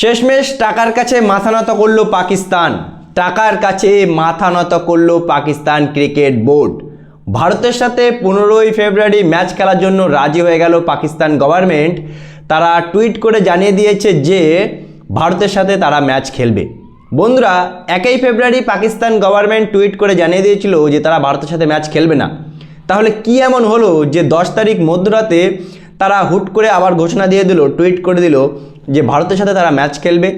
শেষমেশ টাকার কাছে মাথা নত করল পাকিস্তান। টাকার কাছে মাথা নত করল পাকিস্তান ক্রিকেট বোর্ড। ভারতের সাথে 15ই ফেব্রুয়ারি ম্যাচ খেলার জন্য রাজি হয়ে গেল পাকিস্তান গভর্নমেন্ট। তারা টুইট করে জানিয়ে দিয়েছে যে ভারতের সাথে তারা ম্যাচ খেলবে। বন্ধুরা, 1 ফেব্রুয়ারি পাকিস্তান গভর্নমেন্ট টুইট করে জানিয়ে দিয়েছিল যে তারা ভারতের সাথে ম্যাচ খেলবে না। তাহলে কি এমন হলো যে 10 তারিখ মধ্যরাতে তারা হুট করে আবার ঘোষণা দিয়ে দিল, টুইট করে দিল যে ভারতের সাথে তারা ম্যাচ খেলবে।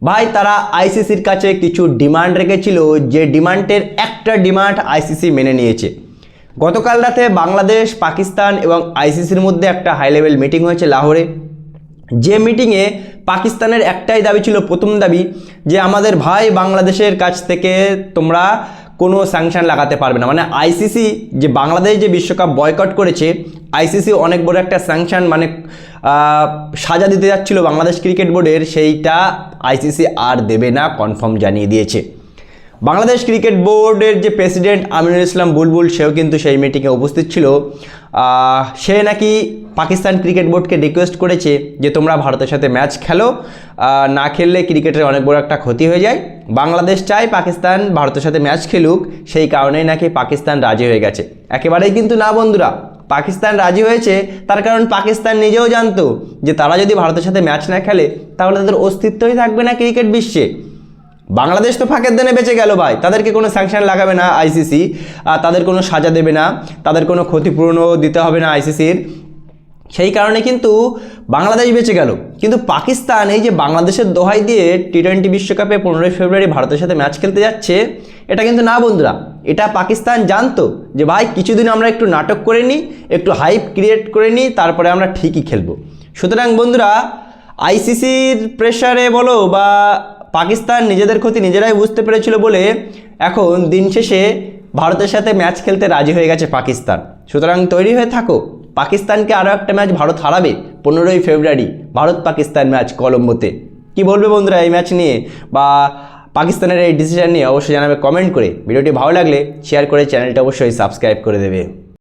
ভাই, তারা আইসিসির কাছে কিছু ডিমান্ড রেখেছিল, যে ডিমান্ডের একটা ডিমান্ড আইসিসি মেনে নিয়েছে। গতকাল রাতে বাংলাদেশ, পাকিস্তান এবং আইসিসির মধ্যে একটা হাই লেভেল মিটিং হয়েছে লাহোরে। যে মিটিংয়ে পাকিস্তানের একটাই দাবি ছিল, প্রথম দাবি, যে আমাদের ভাই বাংলাদেশের কাছ থেকে তোমরা কোনো স্যাংশন লাগাতে পারবে না। মানে আইসিসি যে বাংলাদেশ যে বিশ্বকাপ বয়কট করেছে, আইসিসি অনেক বড় একটা স্যাংশন মানে সাজা দিতে যাচ্ছিল বাংলাদেশ ক্রিকেট বোর্ডের, সেইটা আইসিসি আর দেবে না, কনফার্ম জানিয়ে দিয়েছে। বাংলাদেশ ক্রিকেট বোর্ডের যে প্রেসিডেন্ট আমিনুল ইসলাম বুলবুল, সেও কিন্তু সেই মিটিংয়ে উপস্থিত ছিল। সে নাকি পাকিস্তান ক্রিকেট বোর্ডকে রিকোয়েস্ট করেছে যে তোমরা ভারতের সাথে ম্যাচ খেলো, না খেললে ক্রিকেটের অনেক বড় একটা ক্ষতি হয়ে যায়। বাংলাদেশ চায় পাকিস্তান ভারতের সাথে ম্যাচ খেলুক, সেই কারণেই নাকি পাকিস্তান রাজি হয়ে গেছে। একেবারেই কিন্তু না বন্ধুরা, পাকিস্তান রাজি হয়েছে তার কারণ পাকিস্তান নিজেও জানতো যে তারা যদি ভারতের সাথে ম্যাচ না খেলে তাহলে তাদের অস্তিত্বই থাকবে না ক্রিকেট বিশ্বে। বাংলাদেশ তো ফাঁকের দানে বেঁচে গেল ভাই, তাদেরকে কোনো স্যাংশন লাগাবে না আইসিসি, তাদের কোনো সাজা দেবে না, তাদের কোনো ক্ষতিপূরণও দিতে হবে না আইসিসির। সেই কারণে কিন্তু বাংলাদেশ বেঁচে গেল। কিন্তু পাকিস্তান এই যে বাংলাদেশের দোহাই দিয়ে টি-20 বিশ্বকাপে 15ই ফেব্রুয়ারি ভারতের সাথে ম্যাচ খেলতে যাচ্ছে, এটা কিন্তু না বন্ধুরা, এটা পাকিস্তান জানতো যে ভাই কিছুদিন আমরা একটু নাটক করে নিই, একটু হাইপ ক্রিয়েট করে নিই, তারপরে আমরা ঠিকই খেলবো। সুতরাং বন্ধুরা, আইসিসির প্রেশারে বলো বা পাকিস্তান নিজেদের ক্ষতি নিজেরাই বুঝতে পেরেছিল বলে এখন দিন শেষে ভারতের সাথে ম্যাচ খেলতে রাজি হয়ে গেছে পাকিস্তান। সুতরাং তৈরি হয়ে থাকো, পাকিস্তানকে আরও একটা ম্যাচ ভারত হারাবে 15ই ফেব্রুয়ারি, ভারত পাকিস্তান ম্যাচ কলম্বোতে। কি বলবে বন্ধুরা এই ম্যাচ নিয়ে বা পাকিস্তানের এই ডিসিশন নিয়ে? অবশ্যই জানাবে কমেন্ট করে। ভিডিওটি ভালো লাগলে শেয়ার করে চ্যানেলটা অবশ্যই সাবস্ক্রাইব করে দেবে।